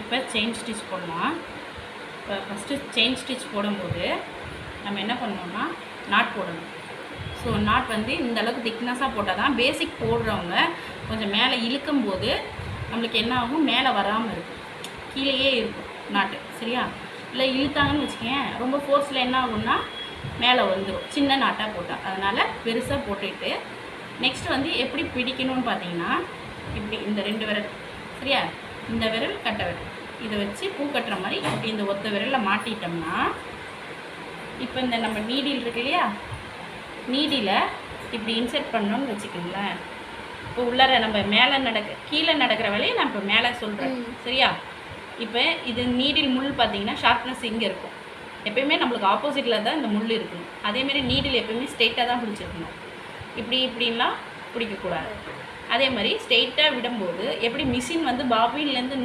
இப்போ chain stitch போடலாம். இப்போ ஃபஸ்ட்டு செயின் ஸ்டிச் போடும்போது நம்ம என்ன பண்ணணும்னா நாட் போடணும். ஸோ நாட் வந்து இந்த அளவுக்கு திக்னஸாக போட்டால் தான் பேசிக் போடுறவங்க கொஞ்சம் மேலே இழுக்கும்போது நம்மளுக்கு என்ன ஆகும், மேலே வராமல் இருக்கும், கீழேயே இருக்கும் நாட்டு. சரியா? இல்லை இழுத்தாங்கன்னு வச்சுக்கேன், ரொம்ப ஃபோர்ஸில் என்ன ஆகும்னா மேலே வந்துடும், சின்ன நாட்டாக போட்டால். அதனால் பெருசாக போட்டுட்டு நெக்ஸ்ட் வந்து எப்படி பிடிக்கணும்னு பார்த்தீங்கன்னா, இப்படி இந்த 2 விரல், சரியா, இந்த விரல் கட்டை விரல் இதை வச்சு பூ கட்டுற மாதிரி இப்படி இந்த ஒத்த விரலில் மாட்டிட்டோம்னா, இப்போ இந்த நம்ம நீடில் இருக்கு இல்லையா, நீடியில் இப்படி இன்செர்ட் பண்ணோன்னு வச்சுக்கோங்களேன். இப்போ உள்ளார நம்ம மேலே கீழே நடக்கிற வேலையை நான் இப்போ மேலே சொல்கிறேன். சரியா? இப்போ இது நீடில் முள் பார்த்தீங்கன்னா ஷார்ப்னஸ் இங்கே இருக்கும். எப்பயுமே நம்மளுக்கு ஆப்போசிட்டில் தான் இந்த முள் இருக்கணும். அதேமாரி நீடில் எப்பயுமே ஸ்ட்ரெயிட்டாக தான் பிடிச்சிருக்கணும். இப்படின்லாம் பிடிக்கக்கூடாது. அதே மாதிரி ஸ்ட்ரெயிட்டாக விடும்போது எப்படி மிஷின் வந்து பாபின்லேருந்து